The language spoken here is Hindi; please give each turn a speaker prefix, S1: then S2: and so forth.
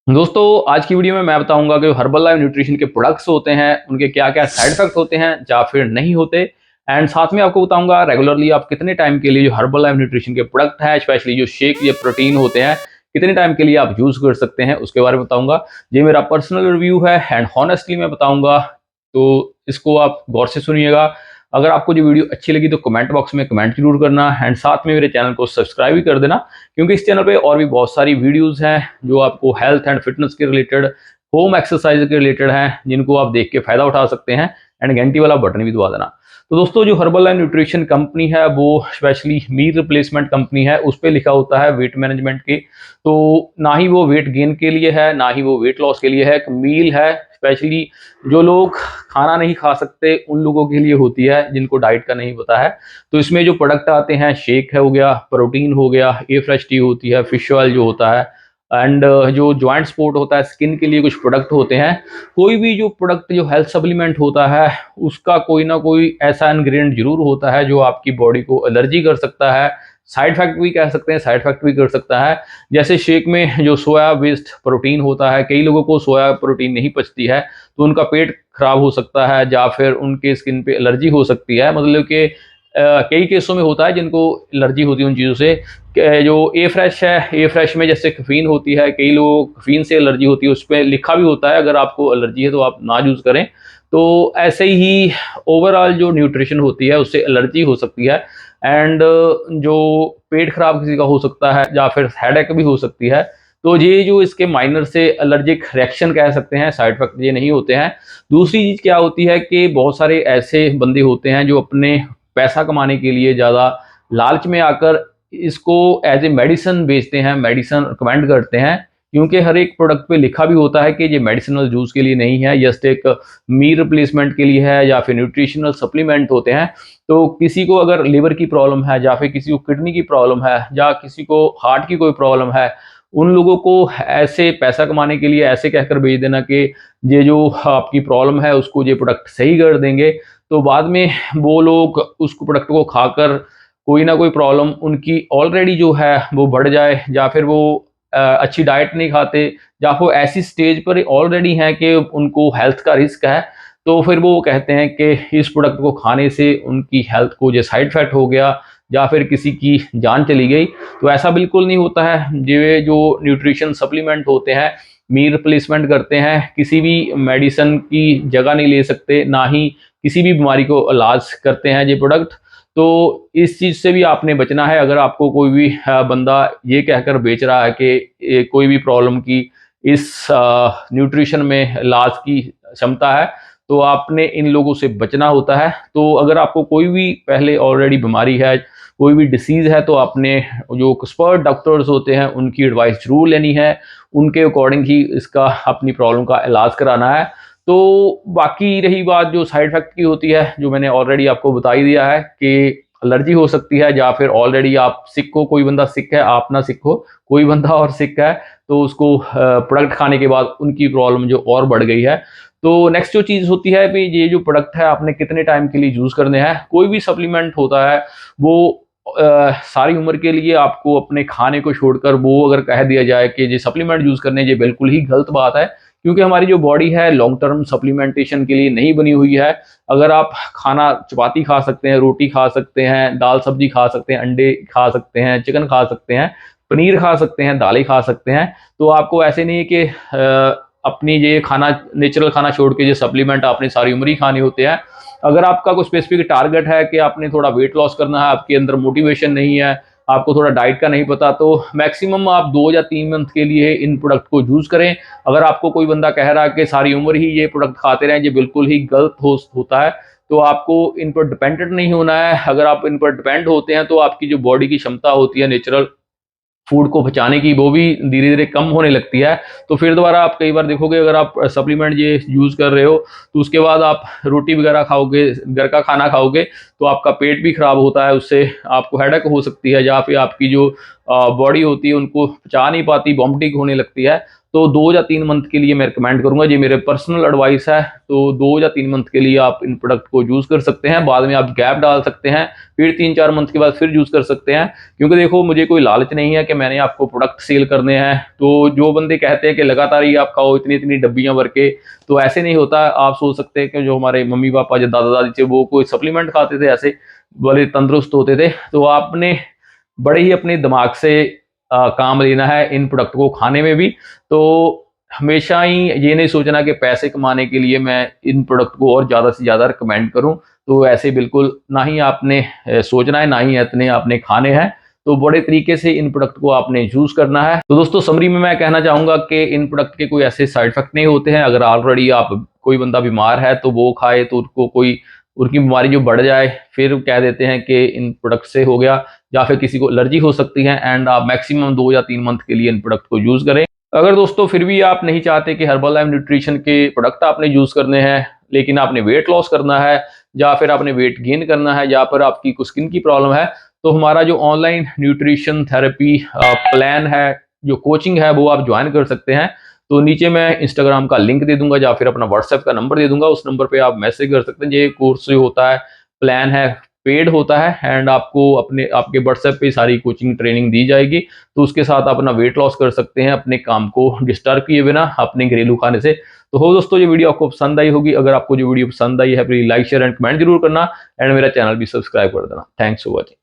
S1: दोस्तों आज की वीडियो में मैं बताऊंगा कि हर्बल लाइफ न्यूट्रिशन के प्रोडक्ट्स होते हैं उनके क्या क्या साइड इफेक्ट होते हैं या फिर नहीं होते। एंड साथ में आपको बताऊंगा रेगुलरली आप कितने टाइम के लिए जो हर्बल लाइफ न्यूट्रिशन के प्रोडक्ट हैं, स्पेशली जो शेक या प्रोटीन होते हैं, कितने टाइम के लिए आप यूज कर सकते हैं उसके बारे में बताऊंगा। ये मेरा पर्सनल रिव्यू है एंड हॉनेस्टली मैं बताऊंगा, तो इसको आप गौर से सुनिएगा। अगर आपको जो वीडियो अच्छी लगी तो कमेंट बॉक्स में कमेंट जरूर करना एंड साथ में मेरे चैनल को सब्सक्राइब भी कर देना, क्योंकि इस चैनल पे और भी बहुत सारी वीडियोस हैं जो आपको हेल्थ एंड फिटनेस के रिलेटेड, होम एक्सरसाइज के रिलेटेड हैं, जिनको आप देख के फायदा उठा सकते हैं। एंड घंटी वाला बटन भी दबा देना। तो दोस्तों जो हर्बल लाइफ न्यूट्रिशन कंपनी है वो स्पेशली मील रिप्लेसमेंट कंपनी है, उस पर लिखा होता है वेट मैनेजमेंट की। तो ना ही वो वेट गेन के लिए है ना ही वो वेट लॉस के लिए है, एक मील है स्पेशली जो लोग खाना नहीं खा सकते उन लोगों के लिए होती है, जिनको डाइट का नहीं पता है। तो इसमें जो प्रोडक्ट आते हैं, शेक है हो गया, प्रोटीन हो गया, ए फ्रेश टी होती है, फिश ऑयल जो होता है, एंड जो जॉइंट सपोर्ट होता है, स्किन के लिए कुछ प्रोडक्ट होते हैं। कोई भी जो प्रोडक्ट जो हेल्थ सप्लीमेंट होता है उसका कोई ना कोई ऐसा इंग्रेडिएंट जरूर होता है जो आपकी बॉडी को एलर्जी कर सकता है, साइड इफेक्ट भी कह सकते हैं, साइड इफेक्ट भी कर सकता है। जैसे शेक में जो सोया बेस्ड प्रोटीन होता है, कई लोगों को सोया प्रोटीन नहीं पचती है तो उनका पेट खराब हो सकता है या फिर उनके स्किन पे एलर्जी हो सकती है। मतलब कि कई केसों में होता है जिनको एलर्जी होती है उन चीज़ों से। जो ए फ्रेश है, ए फ्रेश में जैसे कैफीन होती है, कई लोगों को कैफीन से एलर्जी होती है, उस पर लिखा भी होता है अगर आपको एलर्जी है तो आप ना यूज़ करें। तो ऐसे ही ओवरऑल जो न्यूट्रिशन होती है उससे एलर्जी हो सकती है। एंड जो पेट खराब किसी का हो सकता है या फिर हेडेक भी हो सकती है। तो ये जो इसके माइनर से एलर्जिक रिएक्शन कह सकते हैं, साइड इफेक्ट ये नहीं होते हैं। दूसरी चीज़ क्या होती है कि बहुत सारे ऐसे बंदे होते हैं जो अपने पैसा कमाने के लिए ज़्यादा लालच में आकर इसको एज ए मेडिसिन बेचते हैं, मेडिसिन रिकमेंड करते हैं, क्योंकि हर एक प्रोडक्ट पे लिखा भी होता है कि ये मेडिसिनल यूज़ के लिए नहीं है, जस्ट एक मील रिप्लेसमेंट के लिए है या फिर न्यूट्रिशनल सप्लीमेंट होते हैं। तो किसी को अगर लिवर की प्रॉब्लम है या फिर किसी को किडनी की प्रॉब्लम है या किसी को हार्ट की कोई प्रॉब्लम है, उन लोगों को ऐसे पैसा कमाने के लिए ऐसे कहकर भेज देना कि ये जो आपकी प्रॉब्लम है उसको ये प्रोडक्ट सही कर देंगे। तो बाद में वो लोग उस प्रोडक्ट को खाकर कोई ना कोई प्रॉब्लम उनकी ऑलरेडी जो है वो बढ़ जाए, या फिर वो अच्छी डाइट नहीं खाते, या वो ऐसी स्टेज पर ऑलरेडी हैं कि उनको हेल्थ का रिस्क है, तो फिर वो कहते हैं कि इस प्रोडक्ट को खाने से उनकी हेल्थ को जो साइड इफेक्ट हो गया या फिर किसी की जान चली गई। तो ऐसा बिल्कुल नहीं होता है। ये जो न्यूट्रिशन सप्लीमेंट होते हैं मील रिप्लेसमेंट करते हैं, किसी भी मेडिसिन की जगह नहीं ले सकते, ना ही किसी भी बीमारी को इलाज करते हैं ये प्रोडक्ट। तो इस चीज़ से भी आपने बचना है। अगर आपको कोई भी बंदा ये कहकर बेच रहा है कि कोई भी प्रॉब्लम की इस न्यूट्रिशन में इलाज की क्षमता है, तो आपने इन लोगों से बचना होता है। तो अगर आपको कोई भी पहले ऑलरेडी बीमारी है, कोई भी डिसीज़ है, तो आपने जो एक्सपर्ट डॉक्टर्स होते हैं उनकी एडवाइस ज़रूर लेनी है, उनके अकॉर्डिंग ही इसका अपनी प्रॉब्लम का इलाज कराना है। तो बाकी रही बात जो साइड इफेक्ट की होती है, जो मैंने ऑलरेडी आपको बता ही दिया है कि एलर्जी हो सकती है, या फिर ऑलरेडी आप सिक हो, कोई बंदा सिक है, आप ना सिक हो, कोई बंदा और सिक है, तो उसको प्रोडक्ट खाने के बाद उनकी प्रॉब्लम जो और बढ़ गई है। तो नेक्स्ट जो चीज़ होती है कि ये जो प्रोडक्ट है आपने कितने टाइम के लिए यूज़ करने हैं। कोई भी सप्लीमेंट होता है वो सारी उम्र के लिए आपको अपने खाने को छोड़कर वो अगर कह दिया जाए कि ये सप्लीमेंट यूज़ करने, ये बिल्कुल ही गलत बात है, क्योंकि हमारी जो बॉडी है लॉन्ग टर्म सप्लीमेंटेशन के लिए नहीं बनी हुई है। अगर आप खाना चपाती खा सकते हैं, रोटी खा सकते हैं, दाल सब्जी खा सकते हैं, अंडे खा सकते हैं, चिकन खा सकते हैं, पनीर खा सकते हैं, दालें खा सकते हैं, तो आपको ऐसे नहीं है कि अपनी ये खाना, नेचुरल खाना छोड़ के ये सप्लीमेंट आपने सारी उम्र ही खाने होते हैं। अगर आपका कोई स्पेसिफिक टारगेट है कि आपने थोड़ा वेट लॉस करना है, आपके अंदर मोटिवेशन नहीं है, आपको थोड़ा डाइट का नहीं पता, तो मैक्सिमम आप 2 या 3 मंथ के लिए इन प्रोडक्ट को यूज़ करें। अगर आपको कोई बंदा कह रहा है कि सारी उम्र ही ये प्रोडक्ट खाते रहें, ये बिल्कुल ही गलत होता है। तो आपको इन पर डिपेंडेंट नहीं होना है। अगर आप इन पर डिपेंड होते हैं तो आपकी जो बॉडी की क्षमता होती है नेचुरल फूड को पचाने की, वो भी धीरे धीरे कम होने लगती है। तो फिर दोबारा आप कई बार देखोगे, अगर आप सप्लीमेंट ये यूज़ कर रहे हो तो उसके बाद आप रोटी वगैरह खाओगे, घर का खाना खाओगे, तो आपका पेट भी खराब होता है, उससे आपको हेडेक हो सकती है, या फिर आपकी जो बॉडी होती है उनको पचा नहीं पाती, वॉमिटिंग होने लगती है। तो 2 या 3 मंथ के लिए मैं रिकमेंड करूंगा, ये मेरे पर्सनल एडवाइस है। तो 2 या 3 मंथ के लिए आप इन प्रोडक्ट को यूज़ कर सकते हैं, बाद में आप गैप डाल सकते हैं, फिर 3-4 मंथ के बाद फिर यूज़ कर सकते हैं। क्योंकि देखो, मुझे कोई लालच नहीं है कि मैंने आपको प्रोडक्ट सेल करने हैं। तो जो बंदे कहते हैं कि लगातार ही आप खाओ इतनी इतनी डब्बियां भर के, तो ऐसे नहीं होता। आप सोच सकते हैं कि जो हमारे मम्मी पापा जो दादा दादी थे वो कोई सप्लीमेंट खाते थे, ऐसे बड़े तंदुरुस्त होते थे। तो आपने बड़े ही अपने दिमाग से काम लेना है इन प्रोडक्ट को खाने में भी। तो हमेशा ही ये नहीं सोचना कि पैसे कमाने के लिए मैं इन प्रोडक्ट को और ज़्यादा से ज़्यादा रिकमेंड करूं। तो ऐसे बिल्कुल ना ही आपने सोचना है, ना ही इतने आपने खाने हैं। तो बड़े तरीके से इन प्रोडक्ट को आपने यूज़ करना है। तो दोस्तों, समरी में मैं कहना चाहूँगा कि इन प्रोडक्ट के कोई ऐसे साइड इफेक्ट नहीं होते हैं। अगर ऑलरेडी आप कोई बंदा बीमार है तो वो खाए तो उसको कोई उनकी बीमारी जो बढ़ जाए, फिर कह देते हैं कि इन प्रोडक्ट से हो गया, या फिर किसी को एलर्जी हो सकती है। एंड आप मैक्सिमम 2 या 3 मंथ के लिए इन प्रोडक्ट को यूज़ करें। अगर दोस्तों फिर भी आप नहीं चाहते कि हर्बल लाइफ न्यूट्रिशन के प्रोडक्ट आपने यूज़ करने हैं, लेकिन आपने वेट लॉस करना है, या फिर आपने वेट गेन करना है, या फिर आपकी कुछ स्किन की प्रॉब्लम है, तो हमारा जो ऑनलाइन न्यूट्रिशन थेरेपी प्लान है, जो कोचिंग है, वो आप ज्वाइन कर सकते हैं। तो नीचे मैं इंस्टाग्राम का लिंक दे दूंगा, या फिर अपना व्हाट्सएप का नंबर दे दूंगा, उस नंबर पे आप मैसेज कर सकते हैं। ये कोर्स जो होता है, प्लान है, पेड होता है। एंड आपको अपने आपके व्हाट्सएप पे सारी कोचिंग ट्रेनिंग दी जाएगी। तो उसके साथ आप अपना वेट लॉस कर सकते हैं, अपने काम को डिस्टर्ब किए बिना, अपने घरेलू खाने से। तो हो दोस्तों, ये वीडियो आपको पसंद आई होगी। अगर आपको जो वीडियो पसंद आई है, please like share and comment जरूर करना, एंड मेरा चैनल भी सब्सक्राइब कर देना। Thanks for watching.